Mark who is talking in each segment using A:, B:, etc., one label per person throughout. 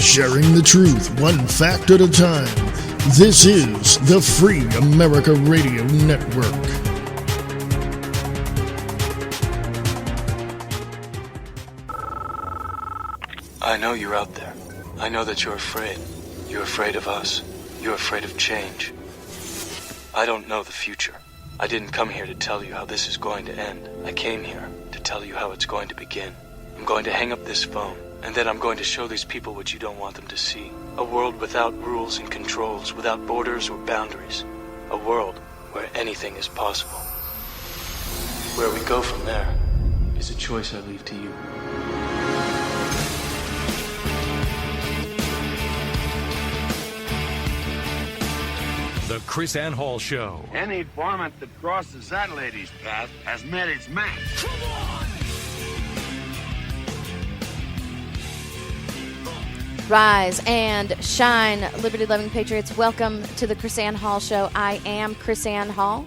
A: sharing the truth one fact at a time. This is the Free America Radio Network.
B: I know you're out there. I know that you're afraid. You're afraid of us. You're afraid of change. I don't know the future. I didn't come here to tell you how this is going to end. I came here to tell you how it's going to begin. I'm going to hang up this phone, and then I'm going to show these people what you don't want them to see. A world without rules and controls, without borders or boundaries. A world where anything is possible. Where we go from there is a choice I leave to you.
C: The Krisanne Hall Show.
D: Any varmint that crosses that lady's path has met its match. Come on!
E: Rise and shine, liberty-loving patriots. Welcome to the Krisanne Hall Show. I am Krisanne Hall.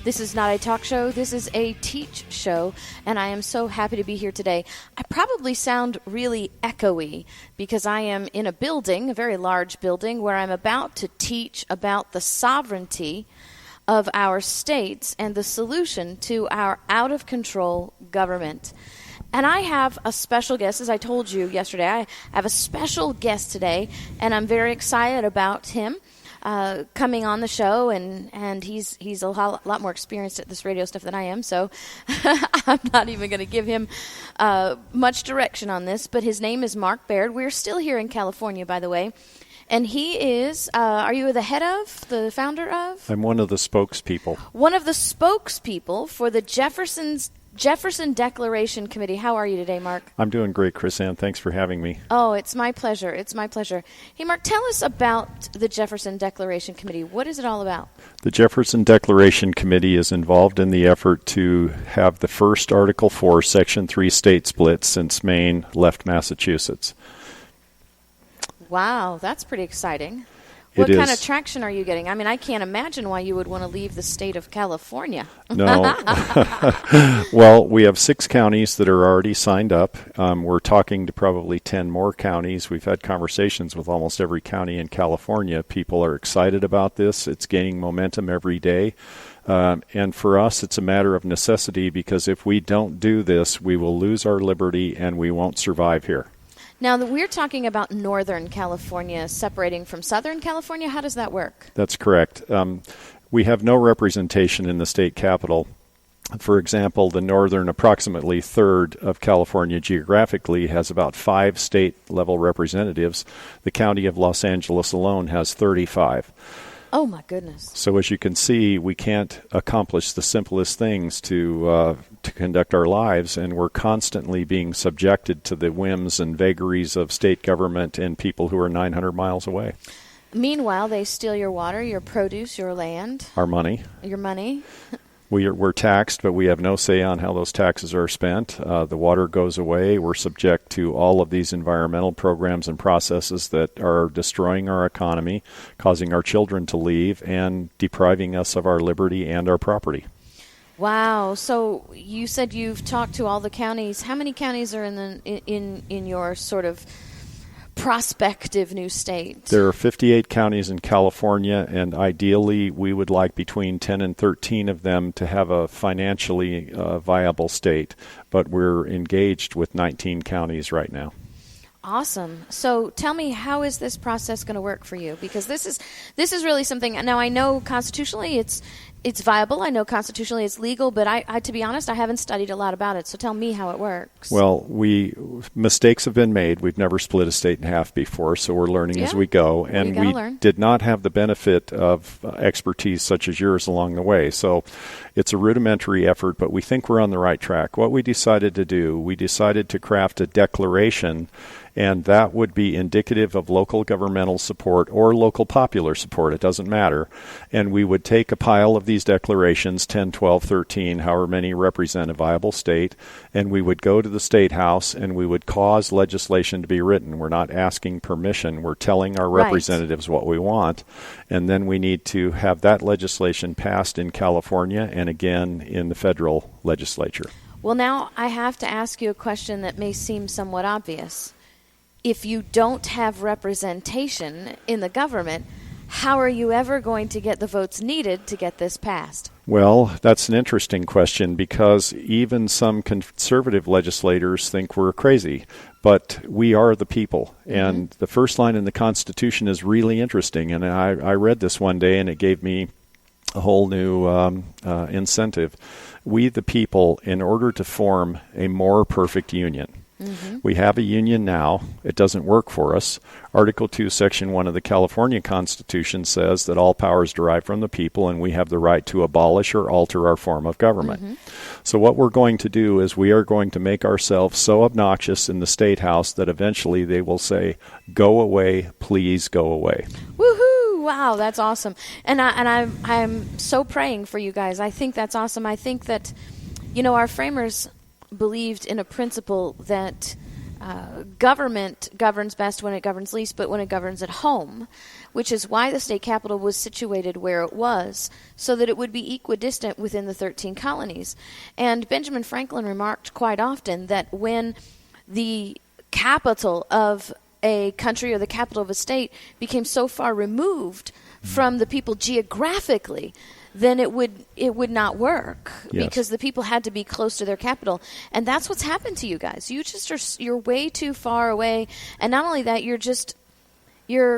E: This is not a talk show. This is a teach show, and I am so happy to be here today. I probably sound really echoey because I am in a building, a very large building, where I'm about to teach about the sovereignty of our states and the solution to our out-of-control government. And I have a special guest, as I told you yesterday. I have a special guest today, and I'm very excited about him coming on the show, and he's a lot more experienced at this radio stuff than I am, so I'm not even going to give him much direction on this, but his name is Mark Baird. We're still here in California, by the way, and he is, are you the head of, the founder of?
F: I'm one of the spokespeople.
E: One of the spokespeople for the Jefferson Declaration Committee. How are you today, Mark?
F: I'm doing great, Krisanne. Thanks for having me.
E: Oh, it's my pleasure. It's my pleasure. Hey, Mark, tell us about the Jefferson Declaration Committee. What is it all about?
F: The Jefferson Declaration Committee is involved in the effort to have the first Article 4, Section 3 state split since Maine left Massachusetts.
E: Wow, that's pretty exciting. What kind of traction are you getting? I mean, I can't imagine why you would want to leave the state of California.
F: No. Well, we have 6 counties that are already signed up. We're talking to probably 10 more counties. We've had conversations with almost every county in California. People are excited about this. It's gaining momentum every day. And for us, it's a matter of necessity because if we don't do this, we will lose our liberty and we won't survive here.
E: Now, we're talking about Northern California separating from Southern California. How does that work?
F: That's correct. We have no representation in the state capital. For example, the northern, approximately third of California geographically, has about 5 state-level representatives. The county of Los Angeles alone has 35.
E: Oh, my goodness.
F: So as you can see, we can't accomplish the simplest things to conduct our lives, and we're constantly being subjected to the whims and vagaries of state government and people who are 900 miles away.
E: Meanwhile, they steal your water, your produce, your land.
F: Our money.
E: Your money.
F: We're taxed, but we have no say on how those taxes are spent. The water goes away. We're subject to all of these environmental programs and processes that are destroying our economy, causing our children to leave, and depriving us of our liberty and our property.
E: Wow. So you said you've talked to all the counties. How many counties are in your sort of prospective new state?
F: There are 58 counties in California, and ideally we would like between 10 and 13 of them to have a financially viable state, but we're engaged with 19 counties right now.
E: Awesome. So tell me, how is this process going to work for you? Because this is really something. Now, I know constitutionally it's viable. I know constitutionally it's legal, but I to be honest, I haven't studied a lot about it. So tell me how it works.
F: Well, mistakes have been made. We've never split a state in half before, so we're learning as we go. And we did not have the benefit of expertise such as yours along the way. So it's a rudimentary effort, but we think we're on the right track. What we decided to do, we decided to craft a declaration, and that would be indicative of local governmental support or local popular support. It doesn't matter. And we would take a pile of these declarations, 10, 12, 13, however many represent a viable state, and we would go to the State House and we would cause legislation to be written. We're not asking permission. We're telling our representatives what we want. And then we need to have that legislation passed in California and again in the federal legislature.
E: Well, now I have to ask you a question that may seem somewhat obvious. if you don't have representation in the government, how are you ever going to get the votes needed to get this passed?
F: Well, that's an interesting question because even some conservative legislators think we're crazy, but we are the people. And the first line in the Constitution is really interesting. And I read this one day and it gave me a whole new incentive. We, the people, in order to form a more perfect union. We have a union now. It doesn't work for us. Article 2, Section 1 of the California Constitution says that all power is derived from the people and we have the right to abolish or alter our form of government. So what we're going to do is we are going to make ourselves so obnoxious in the State House that eventually they will say, go away, please go away.
E: Woohoo! Wow, that's awesome. And I'm so praying for you guys. I think that's awesome. I think that, our framers believed in a principle that government governs best when it governs least, but when it governs at home, which is why the state capitol was situated where it was, so that it would be equidistant within the 13 colonies. And Benjamin Franklin remarked quite often that when the capital of a country or the capital of a state became so far removed from the people geographically, then it would not work because the people had to be close to their capital. And that's what's happened to you guys. You're way too far away. And not only that, you're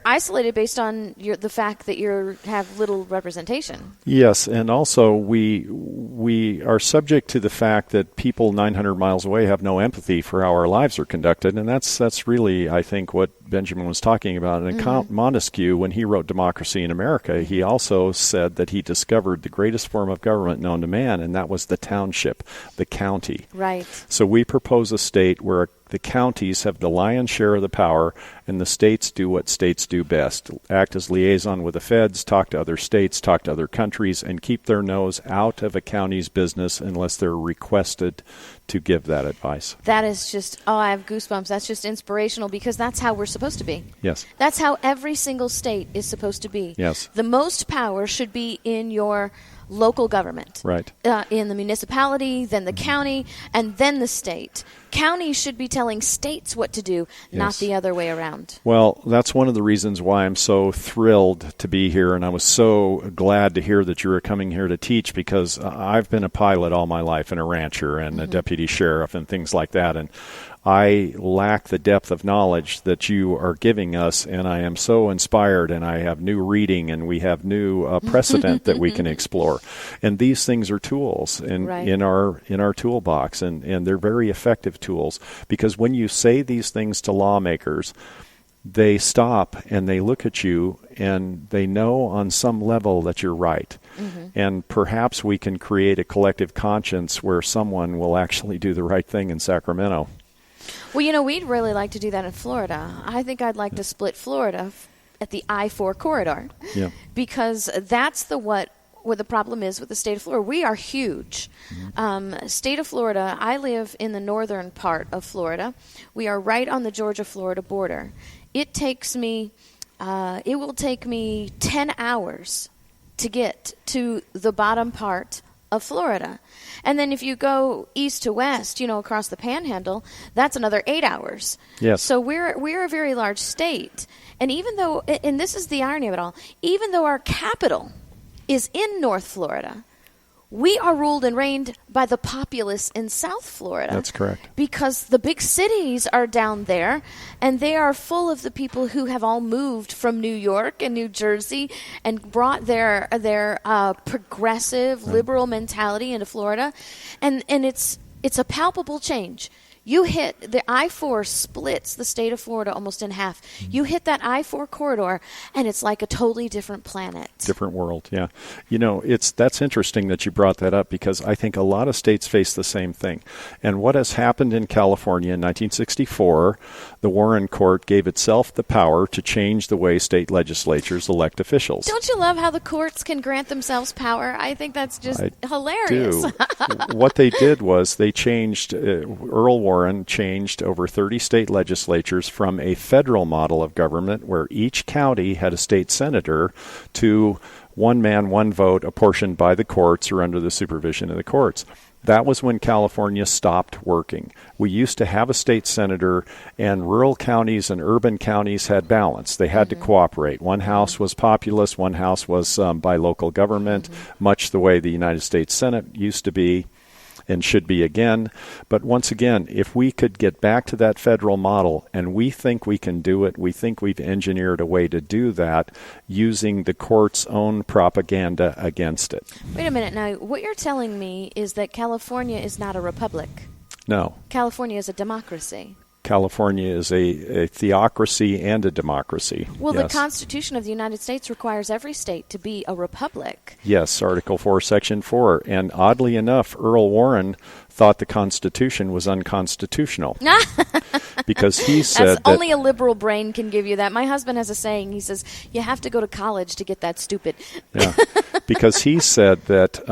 E: isolated based on the fact that you have little representation.
F: Yes, and also we are subject to the fact that people 900 miles away have no empathy for how our lives are conducted, and that's really, I think, what Benjamin was talking about. And Count Montesquieu, when he wrote Democracy in America, he also said that he discovered the greatest form of government known to man, and that was the township, the county.
E: Right.
F: So we propose a state where the counties have the lion's share of the power, and the states do what states do best. Act as liaison with the feds, talk to other states, talk to other countries, and keep their nose out of a county's business unless they're requested to give that advice.
E: That is just, I have goosebumps. That's just inspirational because that's how we're supposed to be.
F: Yes.
E: That's how every single state is supposed to be.
F: Yes.
E: The most power should be in your local government.
F: Right.
E: In the municipality, then the county, and then the state. Counties should be telling states what to do, not the other way around.
F: Well, that's one of the reasons why I'm so thrilled to be here, and I was so glad to hear that you were coming here to teach because I've been a pilot all my life and a rancher and a deputy sheriff and things like that, and I lack the depth of knowledge that you are giving us, and I am so inspired, and I have new reading, and we have new precedent that we can explore. And these things are tools in our toolbox, and they're very effective tools, because when you say these things to lawmakers, they stop and they look at you, and they know on some level that you're right. And perhaps we can create a collective conscience where someone will actually do the right thing in Sacramento.
E: Well, we'd really like to do that in Florida. I think I'd like to split Florida at the I-4 corridor because that's what the problem is with the state of Florida. We are huge. State of Florida, I live in the northern part of Florida. We are right on the Georgia-Florida border. It will take me 10 hours to get to the bottom part of Florida. And then if you go east to west, across the panhandle, that's another 8 hours.
F: Yes.
E: So we're a very large state. And even though, and this is the irony of it all, even though our capital is in North Florida, we are ruled and reigned by the populace in South Florida.
F: That's correct.
E: Because the big cities are down there, and they are full of the people who have all moved from New York and New Jersey and brought their progressive, liberal mentality into Florida. And it's a palpable change. You hit the I-4 splits the state of Florida almost in half. You hit that I-4 corridor, and it's like a totally different planet.
F: Different world, yeah. That's interesting that you brought that up because I think a lot of states face the same thing. And what has happened in California in 1964, the Warren Court gave itself the power to change the way state legislatures elect officials.
E: Don't you love how the courts can grant themselves power? I think that's just hilarious.
F: What they did was they changed, Earl Warren changed over 30 state legislatures from a federal model of government where each county had a state senator to one man, one vote apportioned by the courts or under the supervision of the courts. That was when California stopped working. We used to have a state senator, and rural counties and urban counties had balance. They had to cooperate. One house was populous, one house was by local government, much the way the United States Senate used to be and should be again. But once again, if we could get back to that federal model, and we think we can do it, we think we've engineered a way to do that using the court's own propaganda against it.
E: Wait a minute. Now, what you're telling me is that California is not a republic.
F: No.
E: California is a democracy.
F: California is a theocracy and a democracy.
E: Well,
F: yes.
E: The Constitution of the United States requires every state to be a republic.
F: Yes, Article 4, Section 4. And oddly enough, Earl Warren thought the Constitution was unconstitutional. Because he said that
E: only a liberal brain can give you that. My husband has a saying. He says, you have to go to college to get that stupid.
F: Yeah, because he said that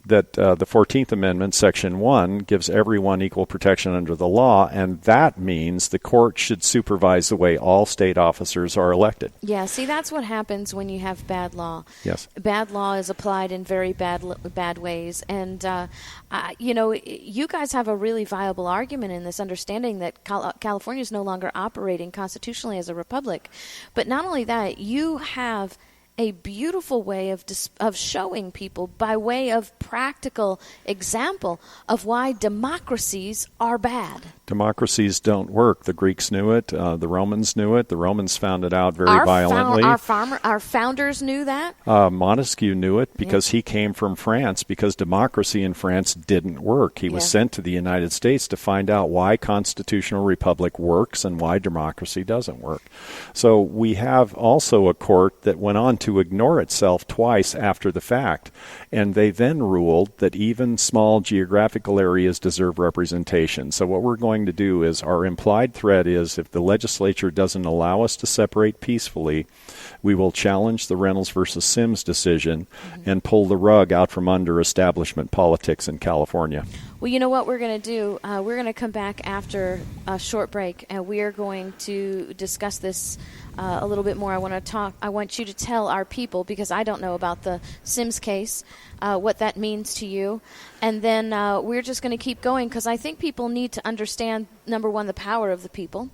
F: the 14th Amendment, Section 1, gives everyone equal protection under the law, and that means the court should supervise the way all state officers are elected.
E: Yeah, see, that's what happens when you have bad law.
F: Yes.
E: Bad law is applied in very bad ways. And, you guys have a really viable argument in this, understanding that California is no longer operating constitutionally as a republic. But not only that, you have a beautiful way of showing people by way of practical example of why democracies are bad.
F: Democracies don't work. The Greeks knew it. The Romans knew it. The Romans found it out very violently.
E: Our founders knew that?
F: Montesquieu knew it because he came from France, because democracy in France didn't work. He was sent to the United States to find out why constitutional republic works and why democracy doesn't work. So we have also a court that went on to ignore itself twice after the fact, and they then ruled that even small geographical areas deserve representation. So what we're going to do is, our implied threat is, if the legislature doesn't allow us to separate peacefully, we will challenge the Reynolds versus Sims decision and pull the rug out from under establishment politics in California.
E: Well, you know what we're going to do? We're going to come back after a short break, and we are going to discuss this a little bit more. I want you to tell our people, because I don't know about the Sims case, what that means to you. And then we're just going to keep going, because I think people need to understand, number one, the power of the people.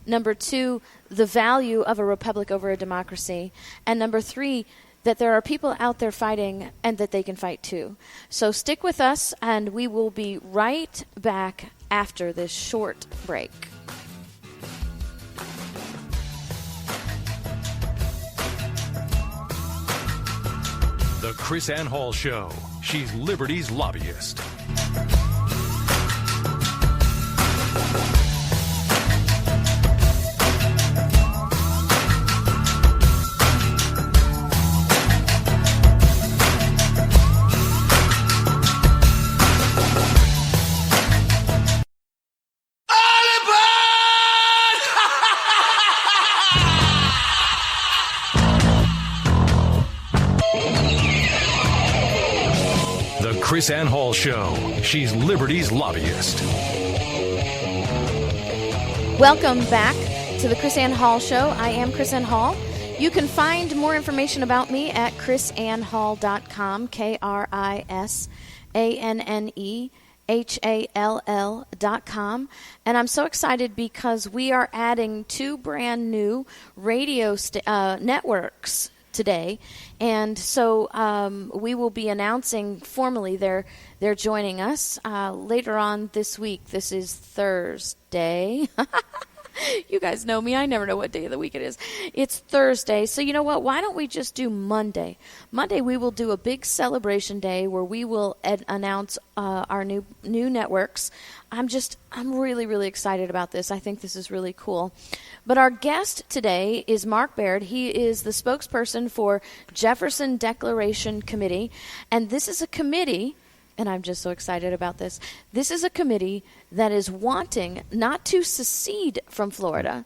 E: Number two, the value of a republic over a democracy. And number three, that there are people out there fighting and that they can fight too. So stick with us, and we will be right back after this short break.
C: The Krisanne Hall Show. She's Liberty's lobbyist. Krisanne Hall Show. She's Liberty's lobbyist.
E: Welcome back to the Krisanne Hall Show. I am Krisanne Hall. You can find more information about me at krisannehall.com, Krisannehall.com. And I'm so excited because we are adding 2 brand new radio networks today, and so we will be announcing formally they're joining us later on this week. This is Thursday. You guys know me. I never know what day of the week it is. It's Thursday. So you know what? Why don't we just do Monday? Monday we will do a big celebration day where we will announce our new networks. I'm really, really excited about this. I think this is really cool. But our guest today is Mark Baird. He is the spokesperson for Jefferson Declaration Committee. And this is a committee, and I'm just so excited about this. This is a committee that is wanting not to secede from Florida,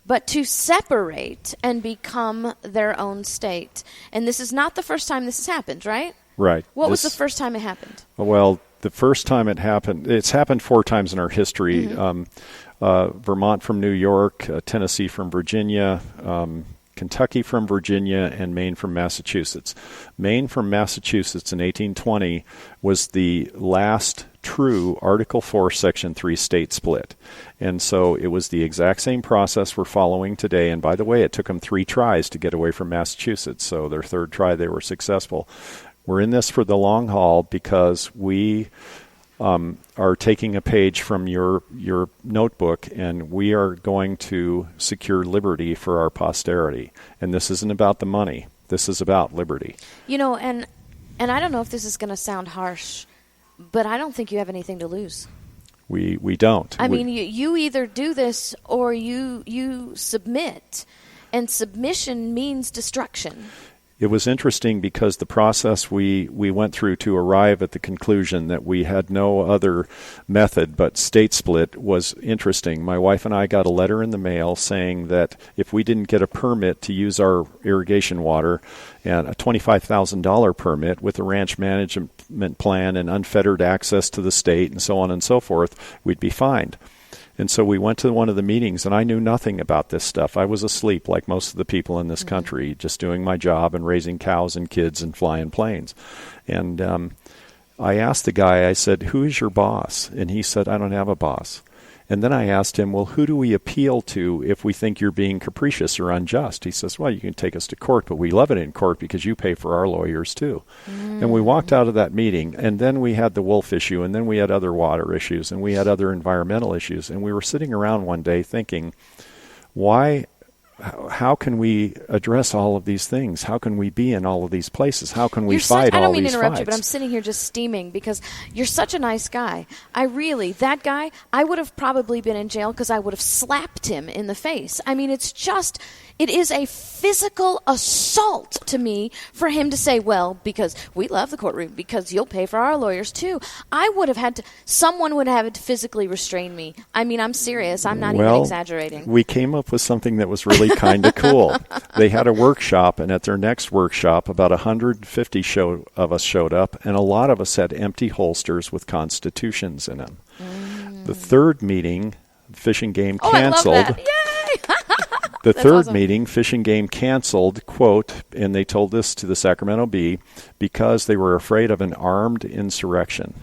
E: but to separate and become their own state. And this is not the first time this has happened, right?
F: Right.
E: What was the first time it happened?
F: Well, the first time it happened, it's happened 4 times in our history. Vermont from New York, Tennessee from Virginia, Kentucky from Virginia, and Maine from Massachusetts. Maine from Massachusetts in 1820 was the last true Article 4, Section 3 state split. And so it was the exact same process we're following today. And by the way, it took them 3 tries to get away from Massachusetts. So their third try, they were successful. We're in this for the long haul because we are taking a page from your notebook, and we are going to secure liberty for our posterity. And this isn't about the money. This is about liberty.
E: You know, and I don't know if this is going to sound harsh, but I don't think you have anything to lose.
F: We don't.
E: I mean, you either do this or you submit, and submission means destruction.
F: It was interesting because the process we went through to arrive at the conclusion that we had no other method but state split was interesting. My wife and I got a letter in the mail saying that if we didn't get a permit to use our irrigation water, and a $25,000 permit with a ranch management plan and unfettered access to the state and so on and so forth, we'd be fined. And so we went to one of the meetings, and I knew nothing about this stuff. I was asleep like most of the people in this country, just doing my job and raising cows and kids and flying planes. And I asked the guy, I said, "Who is your boss?" And he said, "I don't have a boss." And then I asked him, "Well, who do we appeal to if we think you're being capricious or unjust?" He says, "Well, you can take us to court, but we love it in court because you pay for our lawyers too." And we walked out of that meeting, and then we had the wolf issue, and then we had other water issues, and we had other environmental issues. And we were sitting around one day thinking, how can we address all of these things? How can we be in all of these places? How can we fight all these fights?
E: I don't mean to interrupt you, but I'm sitting here just steaming because you're such a nice guy. That guy, I would have probably been in jail because I would have slapped him in the face. I mean, it is a physical assault to me for him to say, well, because we love the courtroom, because you'll pay for our lawyers too. Someone would have to physically restrain me. I mean, I'm serious. I'm not even exaggerating.
F: We came up with something that was really kind of cool. They had a workshop, and at their next workshop, about 150 of us showed up, and a lot of us had empty holsters with constitutions in them. The third meeting, Fish and Game canceled.
E: I love that. Yay!
F: The third meeting, Fish and Game canceled, quote, and they told this to the Sacramento Bee, because they were afraid of an armed insurrection.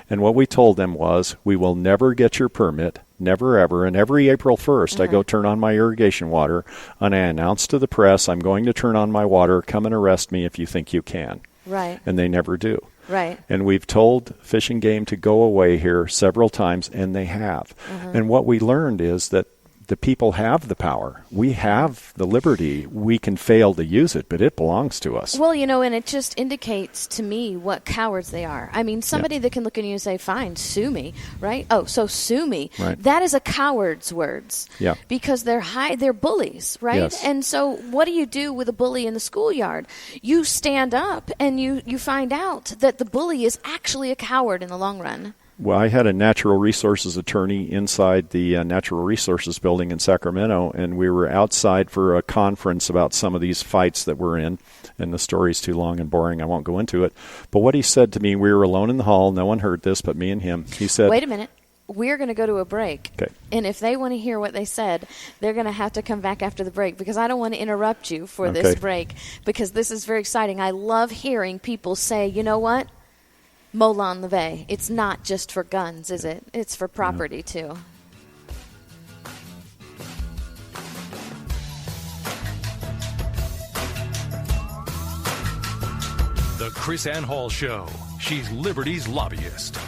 F: And what we told them was, we will never get your permit, never ever. And every April 1st, I go turn on my irrigation water, and I announce to the press, I'm going to turn on my water. Come and arrest me if you think you can.
E: Right.
F: And they never do.
E: Right.
F: And we've told Fish and Game to go away here several times, and they have. And what we learned is that the people have the power. We have the liberty. We can fail to use it, but it belongs to us.
E: Well, and it just indicates to me what cowards they are. I mean, somebody that can look at you and say, fine, sue me, right? Oh, so sue me.
F: Right.
E: That is a coward's words.
F: Yeah.
E: Because they're bullies, right?
F: Yes.
E: And so what do you do with a bully in the schoolyard? You stand up and you find out that the bully is actually a coward in the long run.
F: Well, I had a natural resources attorney inside the natural resources building in Sacramento, and we were outside for a conference about some of these fights that we're in, and the story's too long and boring. I won't go into it. But what he said to me, we were alone in the hall. No one heard this but me and him. He said,
E: wait a minute. We're going to go to a break.
F: Okay.
E: And if they want to hear what they said, they're going to have to come back after the break, because I don't want to interrupt you for this break, because this is very exciting. I love hearing people say, you know what? Molan Levey. It's not just for guns, is it? It's for property, too.
C: The Krisanne Hall Show. She's Liberty's lobbyist.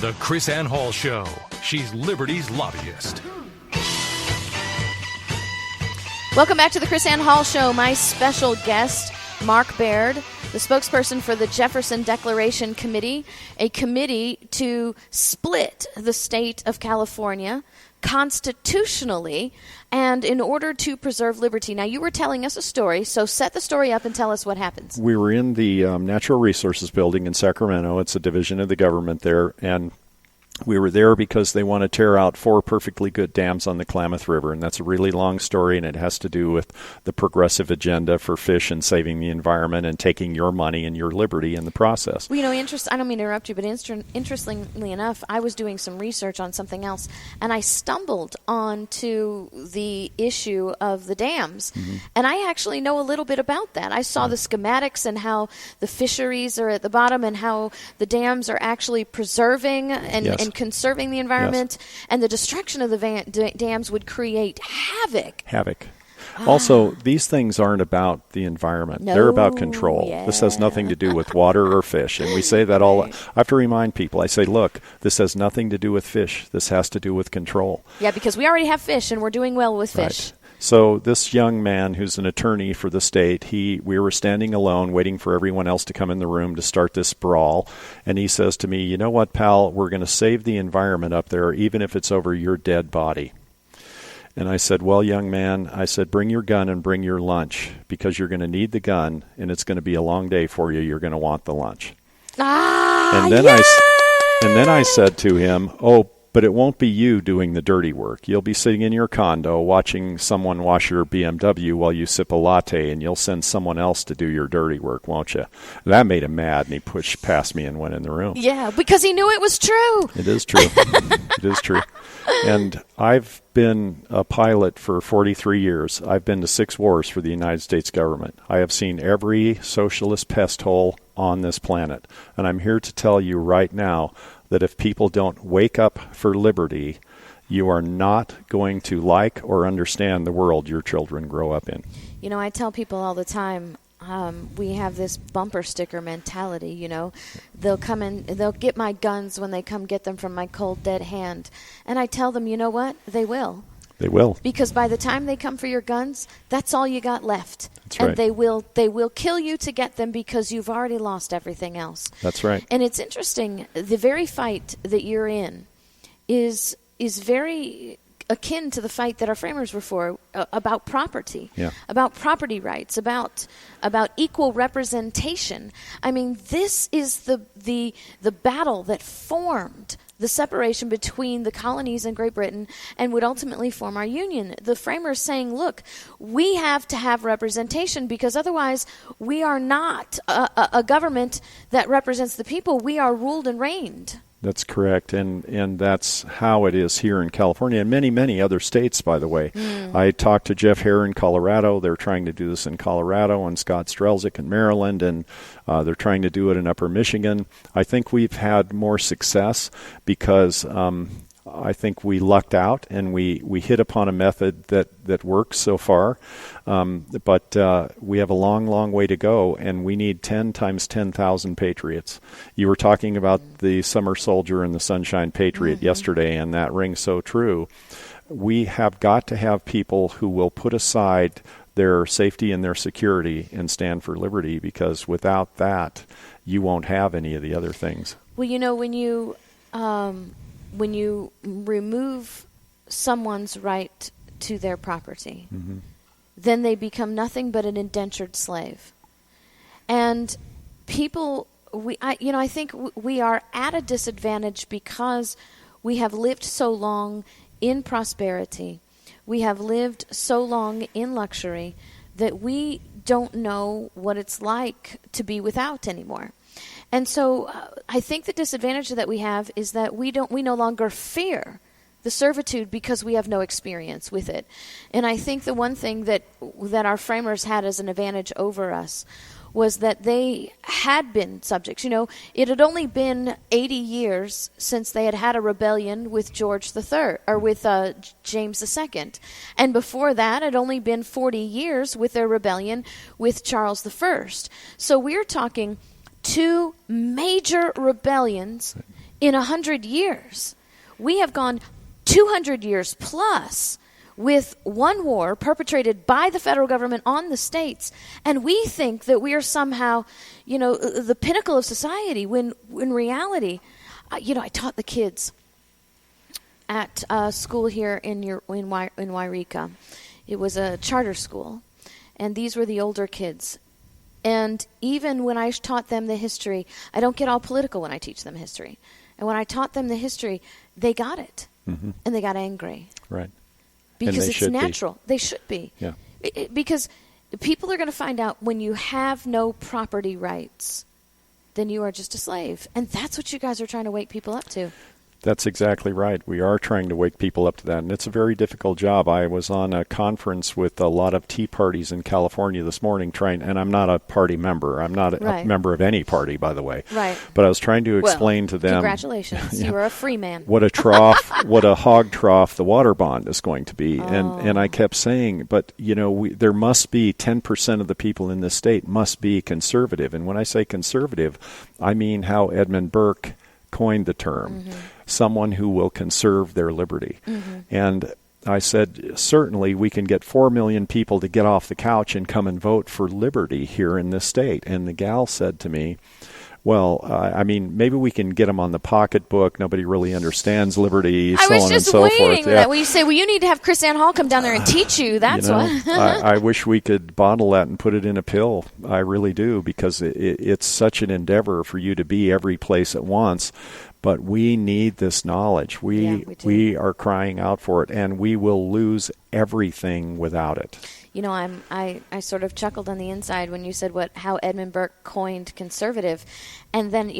C: The Krisanne Hall Show. She's Liberty's lobbyist.
E: Welcome back to the Krisanne Hall Show. My special guest, Mark Baird, the spokesperson for the Jefferson Declaration Committee, a committee to split the state of California constitutionally and in order to preserve liberty. Now, you were telling us a story, so set the story up and tell us what happens.
F: We were in the Natural Resources Building in Sacramento. It's a division of the government there, and we were there because they want to tear out 4 perfectly good dams on the Klamath River, and that's a really long story, and it has to do with the progressive agenda for fish and saving the environment and taking your money and your liberty in the process.
E: Well, I don't mean to interrupt you, but interestingly enough, I was doing some research on something else, and I stumbled onto the issue of the dams, and I actually know a little bit about that. I saw the schematics and how the fisheries are at the bottom and how the dams are actually preserving and conserving the environment, and the destruction of the dams would create havoc.
F: Also, these things aren't about the environment.
E: No,
F: they're about control.
E: yeah.
F: This has nothing to do with water or fish. And we say that all. I have to remind people. I say, look, this has nothing to do with fish. This has to do with control.
E: Yeah, because we already have fish, and we're doing well with fish.
F: Right. So this young man who's an attorney for the state, we were standing alone waiting for everyone else to come in the room to start this brawl. And he says to me, you know what, pal, we're going to save the environment up there even if it's over your dead body. And I said, well, young man, I said, bring your gun and bring your lunch because you're going to need the gun and it's going to be a long day for you. You're going to want the lunch. And then I said to him, oh, but it won't be you doing the dirty work. You'll be sitting in your condo watching someone wash your BMW while you sip a latte, and you'll send someone else to do your dirty work, won't you? That made him mad, and he pushed past me and went in the room.
E: Yeah, because he knew it was true.
F: It is true. It is true. And I've been a pilot for 43 years. I've been to 6 wars for the United States government. I have seen every socialist pest hole on this planet. And I'm here to tell you right now that if people don't wake up for liberty, you are not going to like or understand the world your children grow up in.
E: You know, I tell people all the time, we have this bumper sticker mentality, you know. They'll come in, they'll get my guns when they come get them from my cold, dead hand. And I tell them, you know what? They will.
F: They will.
E: Because by the time they come for your guns, that's all you got left.
F: That's right.
E: And they will kill you to get them because you've already lost everything else.
F: That's right.
E: And it's interesting, the very fight that you're in is very akin to the fight that our framers were for, about property, about property rights, about equal representation. I mean, this is the battle that formed the separation between the colonies and Great Britain and would ultimately form our union. The framers saying, look, we have to have representation because otherwise we are not a government that represents the people. We are ruled and reigned.
F: That's correct, and that's how it is here in California and many, many other states, by the way. I talked to Jeff Hare in Colorado. They're trying to do this in Colorado, and Scott Strelzik in Maryland, and they're trying to do it in Upper Michigan. I think we've had more success because I think we lucked out and we hit upon a method that works so far. But we have a long, long way to go, and we need 10 times 10,000 patriots. You were talking about the summer soldier and the sunshine patriot yesterday, and that rings so true. We have got to have people who will put aside their safety and their security and stand for liberty, because without that, you won't have any of the other things.
E: Well, you know, when you remove someone's right to their property, then they become nothing but an indentured slave. And people, I think we are at a disadvantage because we have lived so long in prosperity. We have lived so long in luxury that we don't know what it's like to be without anymore. And so I think the disadvantage that we have is that we no longer fear the servitude because we have no experience with it. And I think the one thing that our framers had as an advantage over us was that they had been subjects. You know, it had only been 80 years since they had a rebellion with George III, or with James II. And before that, it had only been 40 years with their rebellion with Charles I. So we're talking 2 major rebellions in 100 years. We have gone 200 years plus with one war perpetrated by the federal government on the states, and we think that we are somehow, the pinnacle of society, when in reality, I taught the kids, at a school here in Wairika. It was a charter school, and these were the older kids. And even when I taught them the history, I don't get all political when I teach them history. And when I taught them the history, they got it, and they got angry.
F: Right.
E: Because it's natural.
F: Be.
E: They should be.
F: Yeah.
E: Because people are going to find out when you have no property rights, then you are just a slave. And that's what you guys are trying to wake people up to.
F: That's exactly right. We are trying to wake people up to that, and it's a very difficult job. I was on a conference with a lot of tea parties in California this morning, and I'm not a party member. I'm not a member of any party, by the way.
E: Right.
F: But I was trying to explain to them.
E: Congratulations. You are a free man.
F: What a trough, what a hog trough the water bond is going to be. And I kept saying, but, there must be 10% of the people in this state must be conservative. And when I say conservative, I mean how Edmund Burke coined the term, someone who will conserve their liberty. And I said, certainly we can get 4 million people to get off the couch and come and vote for liberty here in this state. And the gal said to me, well, maybe we can get them on the pocketbook. Nobody really understands liberty, so on and so forth.
E: I was just waiting for that. Well, you say, you need to have Krisanne Hall come down there and teach you. That's why.
F: I wish we could bottle that and put it in a pill. I really do, because it's such an endeavor for you to be every place at once. But we need this knowledge. We are crying out for it, and we will lose everything without it.
E: I sort of chuckled on the inside when you said how Edmund Burke coined conservative, and then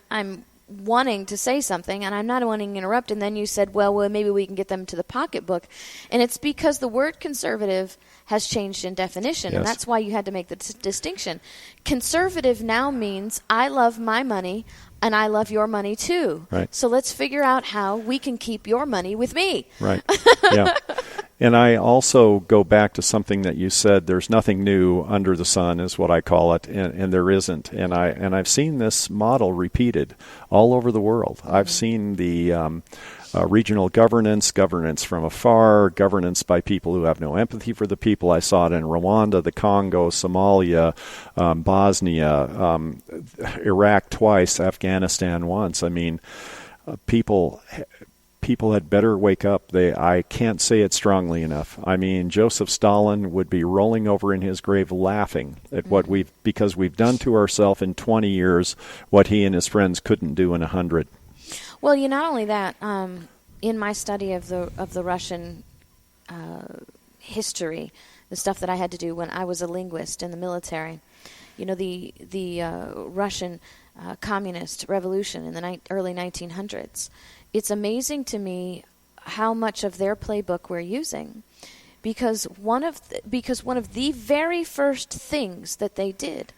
E: I'm wanting to say something, and I'm not wanting to interrupt, and then you said, well, maybe we can get them to the pocketbook, and it's because the word conservative has changed in definition, and that's why you had to make the distinction. Conservative now means I love my money, and I love your money too.
F: Right.
E: So let's figure out how we can keep your money with me.
F: Right. Yeah. And I also go back to something that you said. There's nothing new under the sun, is what I call it, and there isn't. And I've seen this model repeated all over the world. I've seen the regional governance from afar, governance by people who have no empathy for the people. I saw it in Rwanda, the Congo, Somalia, Bosnia, Iraq twice, Afghanistan once. People had better wake up. I can't say it strongly enough. Joseph Stalin would be rolling over in his grave laughing at what because we've done to ourselves in 20 years what he and his friends couldn't do in 100.
E: Well, not only that, in my study of the Russian history, the stuff that I had to do when I was a linguist in the military, the Russian communist revolution in the early 1900s. It's amazing to me how much of their playbook we're using, because one of the very first things that they did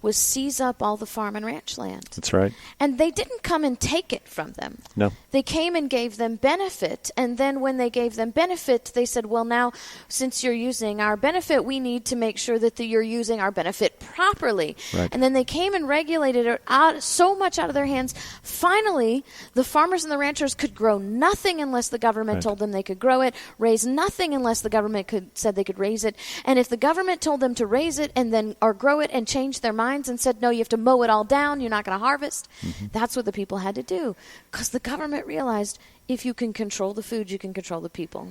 E: was seize up all the farm and ranch land.
F: That's right.
E: And they didn't come and take it from them.
F: No.
E: They came and gave them benefit. And then when they gave them benefit, they said, well, now, since you're using our benefit, we need to make sure that you're using our benefit properly.
F: Right.
E: And then they came and regulated it so much out of their hands. Finally, the farmers and the ranchers could grow nothing unless the government told them they could grow it, raise nothing unless the government said they could raise it. And if the government told them to raise it or grow it and change their mind, and said, no, you have to mow it all down, you're not going to harvest. That's what the people had to do, because the government realized if you can control the food, you can control the people.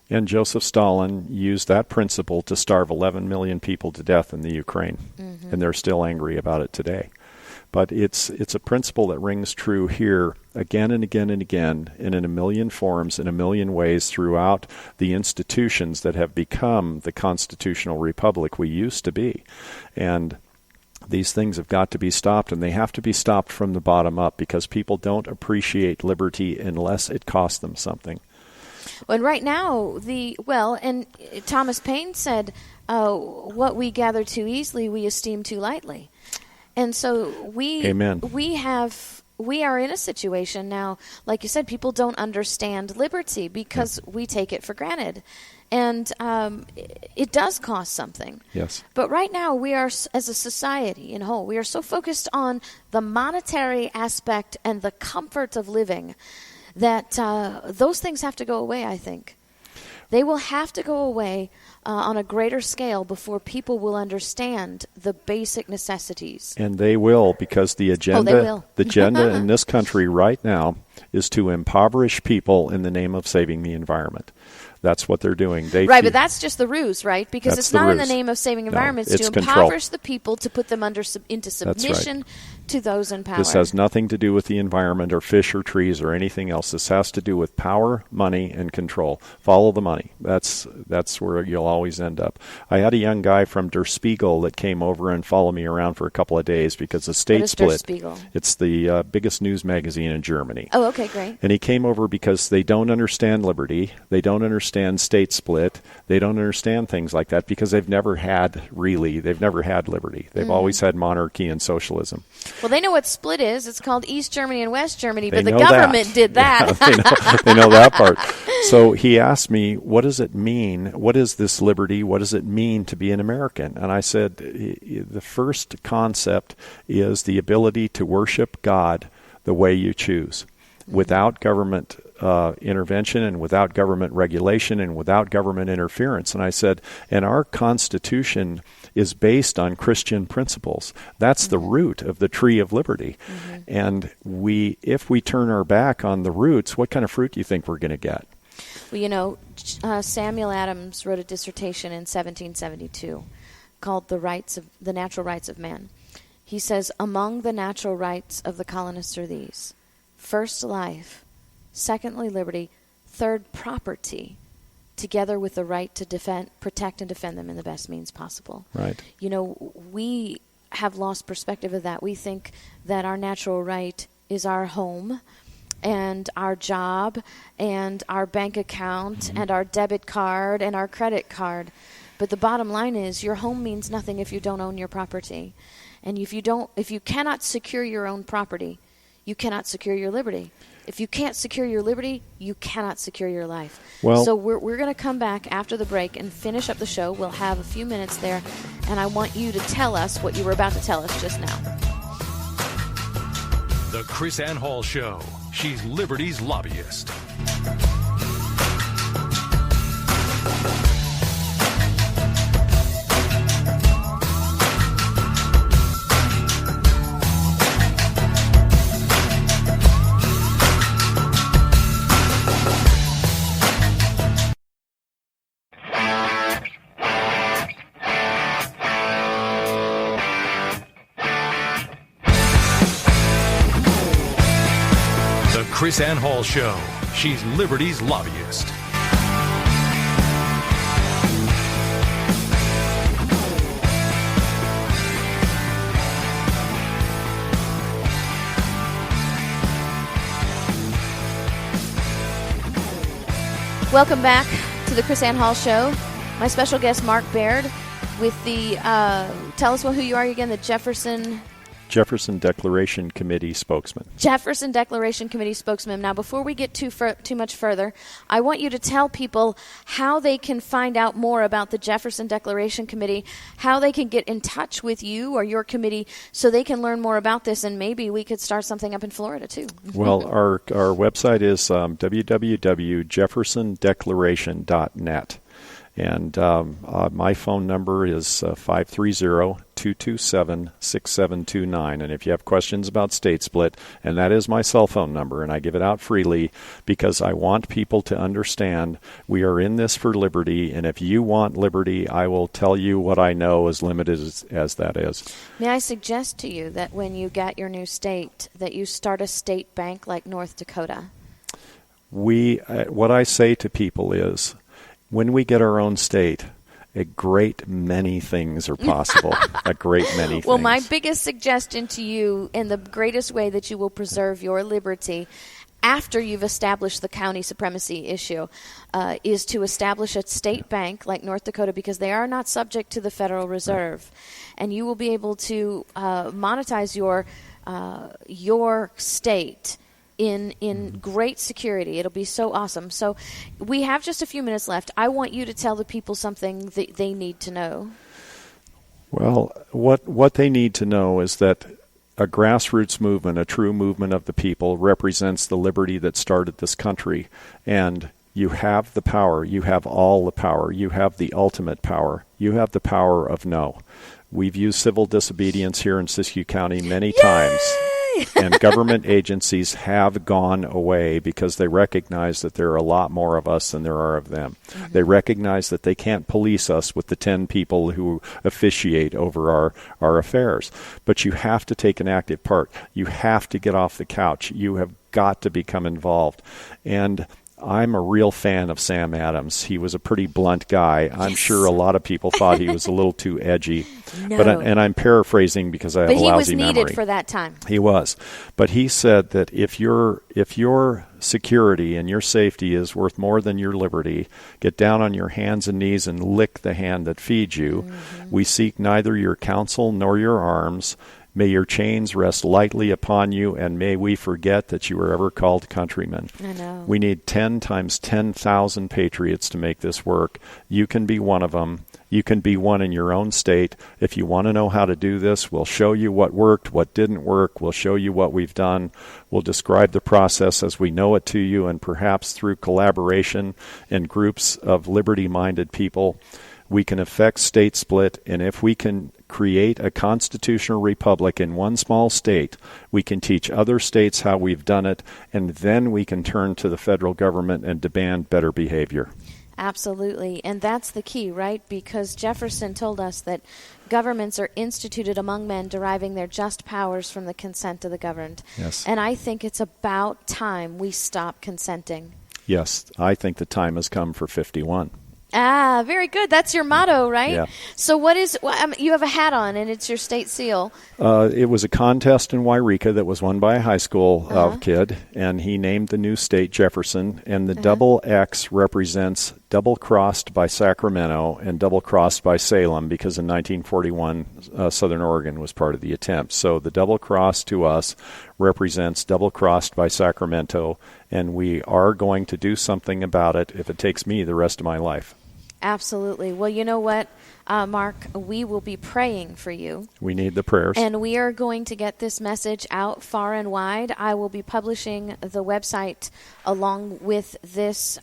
F: And Joseph Stalin used that principle to starve 11 million people to death in the Ukraine, and they're still angry about it today. But it's a principle that rings true here again and again and again, and in a million forms, in a million ways throughout the institutions that have become the constitutional republic we used to be. And these things have got to be stopped, and they have to be stopped from the bottom up, because people don't appreciate liberty unless it costs them something.
E: And right now, and Thomas Paine said, what we gather too easily, we esteem too lightly. And so
F: Amen.
E: We are in a situation now, like you said, people don't understand liberty because we take it for granted. And it does cost something.
F: Yes.
E: But right now, we are, as a society in whole, we are so focused on the monetary aspect and the comfort of living that those things have to go away, I think. they will have to go away on a greater scale before people will understand the basic necessities.
F: And they will, because the agenda in this country right now is to impoverish people in the name of saving the environment. That's what they're doing.
E: But that's just the ruse, right? Because it's not in the name of saving environment. It's to impoverish the people, to put them into submission to those in power.
F: This has nothing to do with the environment or fish or trees or anything else. This has to do with power, money, and control. Follow the money. That's where you'll always end up. I had a young guy from Der Spiegel that came over and followed me around for a couple of days because the state split.
E: Der Spiegel?
F: It's the biggest news magazine in Germany.
E: Oh, okay, great.
F: And he came over because they don't understand liberty. They don't understand state split. They don't understand things like that because they've never had liberty. They've always had monarchy and socialism.
E: Well, they know what split is. It's called East Germany and West Germany, but the government did that.
F: Yeah, they know that part. So he asked me, what does it mean? What is this liberty? What does it mean to be an American? And I said, the first concept is the ability to worship God the way you choose, without government intervention and without government regulation and without government interference. And I said, and our Constitution is based on Christian principles. That's the root of the tree of liberty. And if we turn our back on the roots, what kind of fruit do you think we're going to get?
E: Well, Samuel Adams wrote a dissertation in 1772 called The Natural Rights of Man. He says, among the natural rights of the colonists are these: first, life; secondly, liberty; third, property, together with the right to protect and defend them in the best means possible.
F: Right.
E: We have lost perspective of that. We think that our natural right is our home and our job and our bank account and our debit card and our credit card. But the bottom line is your home means nothing if you don't own your property. And if you cannot secure your own property, you cannot secure your liberty. If you can't secure your liberty, you cannot secure your life.
F: Well,
E: so we're going to come back after the break and finish up the show. We'll have a few minutes there, and I want you to tell us what you were about to tell us just now.
C: The Krisanne Hall Show. She's Liberty's lobbyist. Krisanne Hall Show. She's Liberty's lobbyist.
E: Welcome back to the Krisanne Hall Show. My special guest, Mark Baird, with the, tell us who you are again, the Jefferson
F: Declaration Committee spokesman.
E: Jefferson Declaration Committee spokesman. Now, before we get too much further, I want you to tell people how they can find out more about the Jefferson Declaration Committee, how they can get in touch with you or your committee so they can learn more about this, and maybe we could start something up in Florida, too.
F: Well, our website is www.jeffersondeclaration.net. And my phone number is 530-227-6729. And if you have questions about state split, and that is my cell phone number, and I give it out freely because I want people to understand we are in this for liberty, and if you want liberty, I will tell you what I know, as limited as that is.
E: May I suggest to you that when you get your new state, that you start a state bank like North Dakota?
F: What I say to people is, when we get our own state, a great many things are possible. A great many things.
E: Well, my biggest suggestion to you, in the greatest way that you will preserve your liberty after you've established the county supremacy issue, is to establish a state bank like North Dakota, because they are not subject to the Federal Reserve. And you will be able to monetize your state in great security. It'll be so awesome. So we have just a few minutes left. I want you to tell the people something that they need to know.
F: Well, what they need to know is that a grassroots movement, a true movement of the people, represents the liberty that started this country. And You have the power. You have all the power. You have the ultimate power. You have the power of no. We've used civil disobedience here in Siskiyou County many times. And government agencies have gone away because they recognize that there are a lot more of us than there are of them. Mm-hmm. They recognize that they can't police us with the 10 people who officiate over our affairs. But you have to take an active part. You have to get off the couch. You have got to become involved. And I'm a real fan of Sam Adams. He was a pretty blunt guy. Yes. I'm sure a lot of people thought he was a little too edgy.
E: No.
F: And I'm paraphrasing because I have a lousy memory.
E: But he was needed for that time.
F: He was. But he said that if your security and your safety is worth more than your liberty, get down on your hands and knees and lick the hand that feeds you. Mm-hmm. We seek neither your counsel nor your arms. May your chains rest lightly upon you, and may we forget that you were ever called countrymen.
E: I know.
F: We need 10 times 10,000 patriots to make this work. You can be one of them. You can be one in your own state. If you want to know how to do this, we'll show you what worked, what didn't work. We'll show you what we've done. We'll describe the process as we know it to you, and perhaps through collaboration in groups of liberty-minded people, we can effect state split. And if we can create a constitutional republic in one small state, we can teach other states how we've done it, and then we can turn to the federal government and demand better behavior.
E: Absolutely. And that's the key, right? Because Jefferson told us that governments are instituted among men, deriving their just powers from the consent of the governed.
F: Yes.
E: And I think it's about time we stop consenting.
F: Yes, I think the time has come for 51.
E: Ah, very good. That's your motto, right?
F: Yeah.
E: So you have a hat on, and it's your state seal.
F: It was a contest in Wairika that was won by a high school kid, and he named the new state Jefferson, and the double X represents double-crossed by Sacramento and double-crossed by Salem, because in 1941, Southern Oregon was part of the attempt. So the double cross to us represents double-crossed by Sacramento, and we are going to do something about it if it takes me the rest of my life.
E: Absolutely. Well, you know what, Mark? We will be praying for you.
F: We need the prayers.
E: And we are going to get this message out far and wide. I will be publishing the website along with this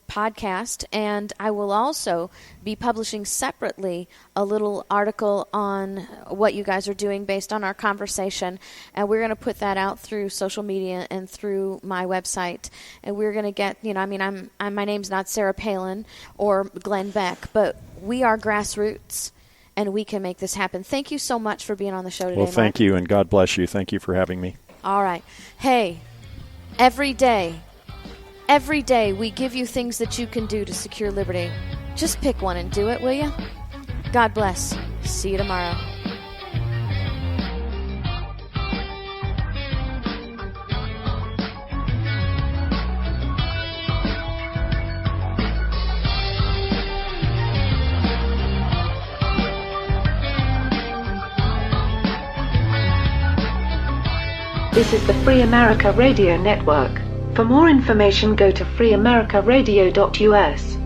E: podcast, and I will also be publishing separately a little article on what you guys are doing based on our conversation, and we're going to put that out through social media and through my website, and we're going to get, my name's not Sarah Palin or Glenn Beck, but we are grassroots, and we can make this happen. Thank you so much for being on the show today,
F: Well, thank
E: Mark.
F: you, and God bless you. Thank you for having me.
E: All right. Hey, every day we give you things that you can do to secure liberty. Just pick one and do it, will you? God bless. See you tomorrow.
G: This is the Free America Radio Network. For more information, go to freeamericaradio.us.